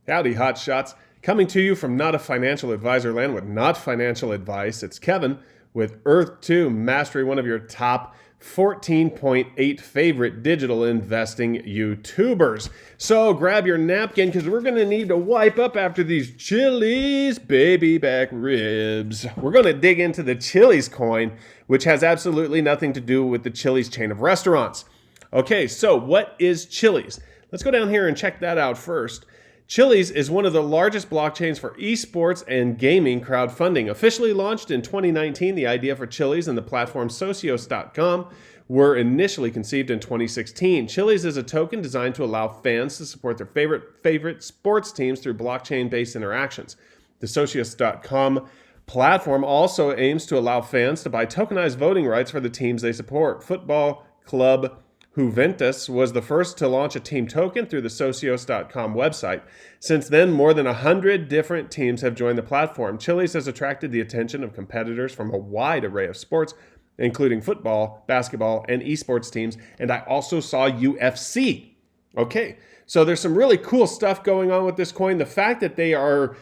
Howdy, hot shots. Coming to you from Not a Financial Advisor land with not financial advice. It's Kevin with Earth 2 Mastery, one of your top 14.8 favorite digital investing YouTubers. So grab your napkin because we're going to need to wipe up after these Chiliz baby back ribs. We're going to dig into the Chiliz coin, which has absolutely nothing to do with the Chiliz chain of restaurants. Okay, so what is Chiliz? Let's go down here and check that out first. Chiliz is one of the largest blockchains for esports and gaming crowdfunding. Officially launched in 2019, the idea for Chiliz and the platform Socios.com were initially conceived in 2016. Chiliz is a token designed to allow fans to support their favorite sports teams through blockchain-based interactions. The Socios.com platform also aims to allow fans to buy tokenized voting rights for the teams they support. Football club Juventus was the first to launch a team token through the Socios.com website. Since then, more than 100 different teams have joined the platform. Chiliz has attracted the attention of competitors from a wide array of sports, including football, basketball, and esports teams. And I also saw UFC. Okay, so there's some really cool stuff going on with this coin. The fact that they are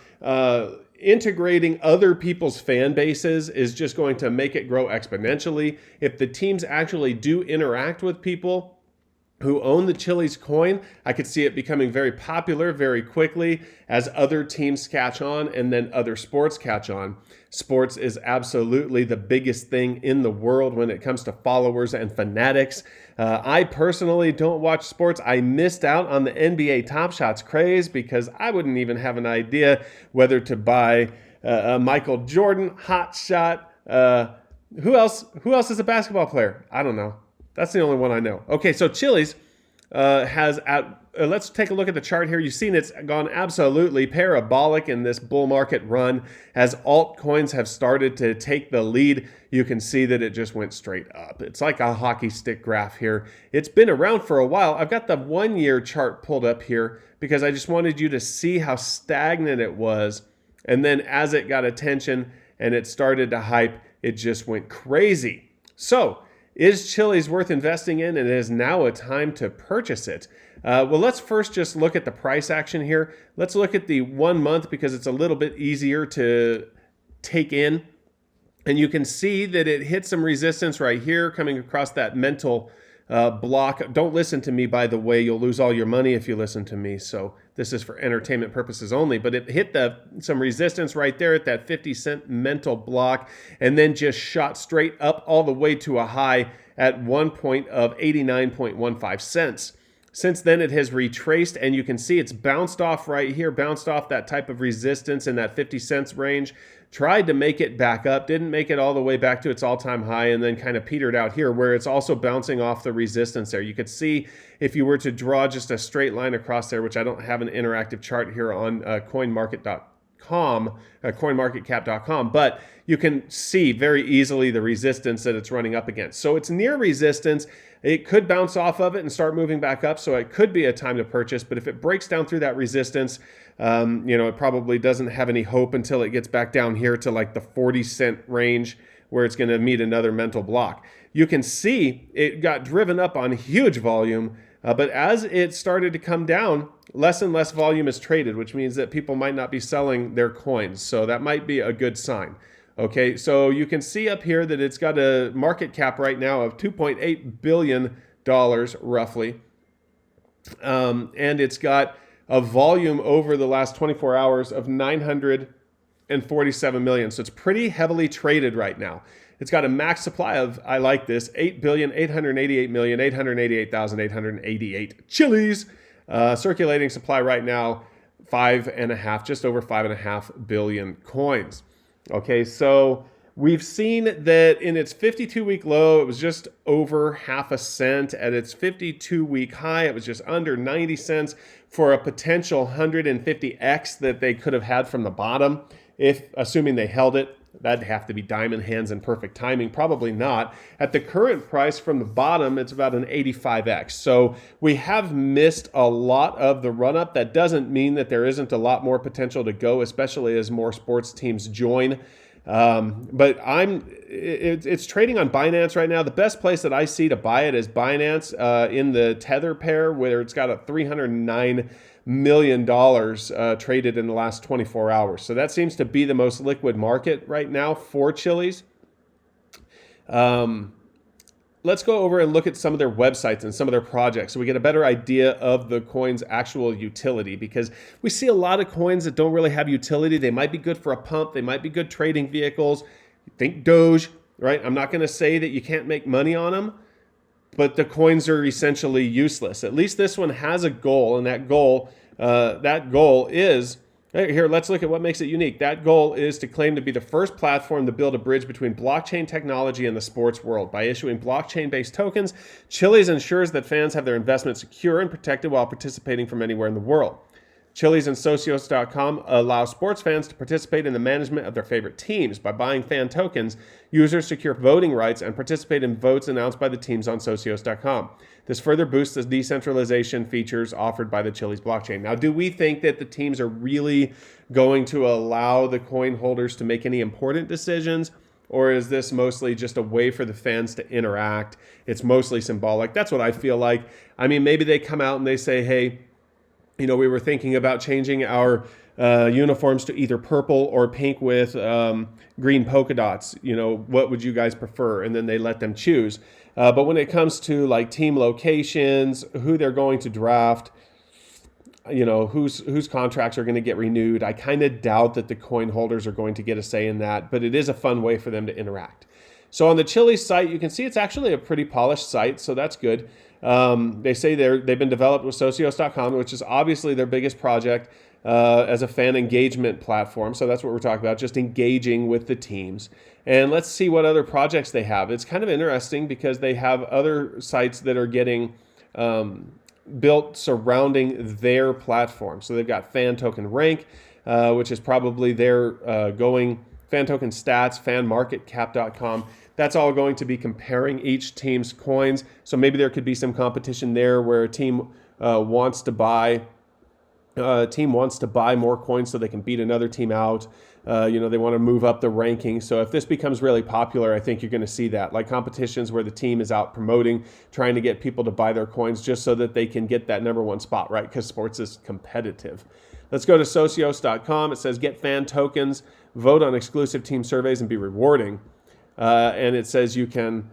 integrating other people's fan bases is just going to make it grow exponentially. If the teams actually do interact with people who own the Chiliz coin, I could see it becoming very popular very quickly as other teams catch on and then other sports catch on. Sports is absolutely the biggest thing in the world when it comes to followers and fanatics. I personally don't watch sports. I missed out on the NBA Top Shots craze because I wouldn't even have an idea whether to buy a Michael Jordan hot shot. Who else is a basketball player? I don't know. That's the only one I know. Okay, so Chiliz let's take a look at the chart here. You've seen it's gone absolutely parabolic in this bull market run. As altcoins have started to take the lead, you can see that it just went straight up. It's like a hockey stick graph here. It's been around for a while. I've got the 1 year chart pulled up here because I just wanted you to see how stagnant it was. And then as it got attention and it started to hype, it just went crazy. So, is Chiliz worth investing in, and it is now a time to purchase it? Well, let's first just look at the price action here. Let's look at the 1 month because it's a little bit easier to take in. And you can see that it hit some resistance right here coming across that mental block. Don't listen to me, by the way. You'll lose all your money if you listen to me. So this is for entertainment purposes only. But it hit some resistance right there at that 50-cent mental block and then just shot straight up all the way to a high at one point of 89.15 cents. Since then, it has retraced, and you can see it's bounced off right here, bounced off that type of resistance in that 50 cents range, tried to make it back up, didn't make it all the way back to its all-time high, and then kind of petered out here where it's also bouncing off the resistance there. You could see if you were to draw just a straight line across there, which I don't have an interactive chart here on coinmarketcap.com, but you can see very easily the resistance that it's running up against. So it's near resistance. It could bounce off of it and start moving back up, so it could be a time to purchase. But if it breaks down through that resistance, it probably doesn't have any hope until it gets back down here to like the 40-cent range where it's going to meet another mental block. You can see it got driven up on huge volume, but as it started to come down, less and less volume is traded, which means that people might not be selling their coins. So that might be a good sign. Okay, so you can see up here that it's got a market cap right now of $2.8 billion roughly. And it's got a volume over the last 24 hours of 947 million. So it's pretty heavily traded right now. It's got a max supply of, I like this, 8,888,888,888 Chiliz. Circulating supply right now, just over 5.5 billion coins. Okay, so we've seen that in its 52-week low, it was just over half a cent. At its 52-week high, it was just under 90 cents for a potential 150x that they could have had from the bottom. Assuming they held it, that'd have to be diamond hands and perfect timing. Probably not. At the current price from the bottom, it's about an 85x. So we have missed a lot of the run-up. That doesn't mean that there isn't a lot more potential to go, especially as more sports teams join. But it's trading on Binance right now. The best place that I see to buy it is Binance in the Tether pair, where it's got a 309 million traded in the last 24 hours. So that seems to be the most liquid market right now for Chiliz. Let's go over and look at some of their websites and some of their projects so we get a better idea of the coin's actual utility, because we see a lot of coins that don't really have utility. They might be good for a pump. They might be good trading vehicles. Think Doge, right? I'm not going to say that you can't make money on them, but the coins are essentially useless. At least this one has a goal, and that goal is, here, let's look at what makes it unique. That goal is to claim to be the first platform to build a bridge between blockchain technology and the sports world. By issuing blockchain-based tokens, Chiliz ensures that fans have their investment secure and protected while participating from anywhere in the world. Chiliz and Socios.com allow sports fans to participate in the management of their favorite teams. By buying fan tokens, users secure voting rights and participate in votes announced by the teams on Socios.com. This further boosts the decentralization features offered by the Chiliz blockchain. Now, do we think that the teams are really going to allow the coin holders to make any important decisions? Or is this mostly just a way for the fans to interact? It's mostly symbolic. That's what I feel like. I mean, maybe they come out and they say, hey, we were thinking about changing our uniforms to either purple or pink with green polka dots. What would you guys prefer? And then they let them choose. But when it comes to like team locations, who they're going to draft, whose contracts are going to get renewed, I kind of doubt that the coin holders are going to get a say in that, but it is a fun way for them to interact. So on the Chiliz site, you can see it's actually a pretty polished site, so that's good. They say they've been developed with Socios.com, which is obviously their biggest project as a fan engagement platform. So that's what we're talking about, just engaging with the teams. And let's see what other projects they have. It's kind of interesting because they have other sites that are getting built surrounding their platform. So they've got Fan Token Rank, which is probably their going Fan Token Stats, FanMarketCap.com. That's all going to be comparing each team's coins. So maybe there could be some competition there where a team wants to buy more coins so they can beat another team out. They want to move up the ranking. So if this becomes really popular, I think you're going to see that, like competitions where the team is out promoting, trying to get people to buy their coins just so that they can get that number one spot, right? Because sports is competitive. Let's go to Socios.com. It says get fan tokens, vote on exclusive team surveys, and be rewarding. And it says you can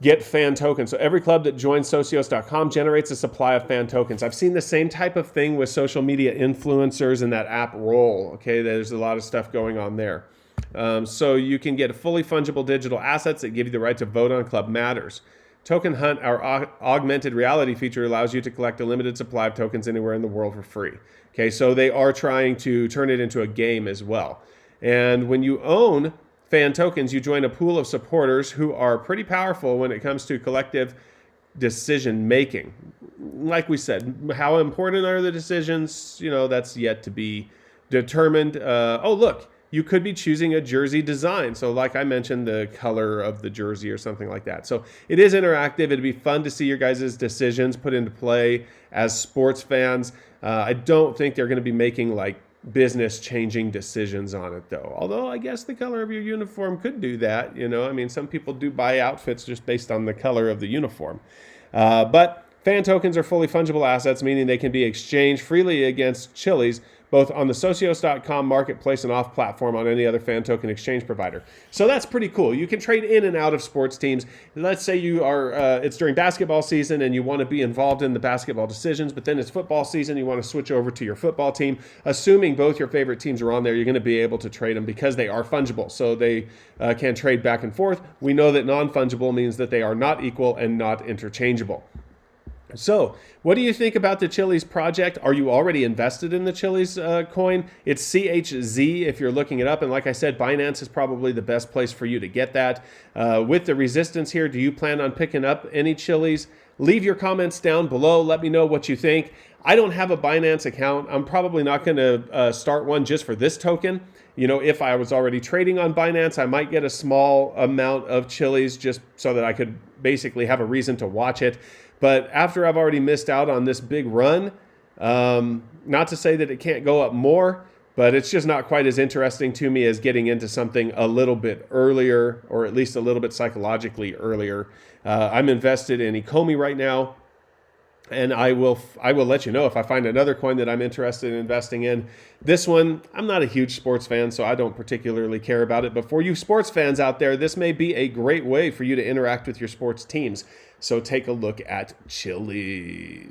get fan tokens. So every club that joins Socios.com generates a supply of fan tokens. I've seen the same type of thing with social media influencers in that app Roll. Okay, there's a lot of stuff going on there. So you can get fully fungible digital assets that give you the right to vote on Club Matters. Token Hunt, our augmented reality feature, allows you to collect a limited supply of tokens anywhere in the world for free. Okay, so they are trying to turn it into a game as well. And when you own fan tokens, you join a pool of supporters who are pretty powerful when it comes to collective decision making. Like we said, how important are the decisions? That's yet to be determined. Look, you could be choosing a jersey design. So like I mentioned, the color of the jersey or something like that. So it is interactive. It'd be fun to see your guys' decisions put into play as sports fans. I don't think they're going to be making like business changing decisions on it though. Although I guess the color of your uniform could do that. Some people do buy outfits just based on the color of the uniform. But fan tokens are fully fungible assets, meaning they can be exchanged freely against Chiliz, both on the Socios.com marketplace and off platform on any other fan token exchange provider. So that's pretty cool. You can trade in and out of sports teams. Let's say you are, it's during basketball season and you want to be involved in the basketball decisions, but then it's football season, you want to switch over to your football team. Assuming both your favorite teams are on there, you're going to be able to trade them because they are fungible. So they can trade back and forth. We know that non-fungible means that they are not equal and not interchangeable. So, what do you think about the Chiliz project? Are you already invested in the Chiliz coin? It's CHZ if you're looking it up. And like I said, Binance is probably the best place for you to get that. With the resistance here, do you plan on picking up any Chiliz? Leave your comments down below. Let me know what you think. I don't have a Binance account. I'm probably not going to start one just for this token. If I was already trading on Binance, I might get a small amount of Chiliz just so that I could basically have a reason to watch it. But after I've already missed out on this big run, not to say that it can't go up more, but it's just not quite as interesting to me as getting into something a little bit earlier, or at least a little bit psychologically earlier. I'm invested in Ecomi right now. and I will let you know if I find another coin that I'm interested in investing in. This one, I'm not a huge sports fan, so I don't particularly care about it. But for you sports fans out there, this may be a great way for you to interact with your sports teams. So take a look at Chiliz.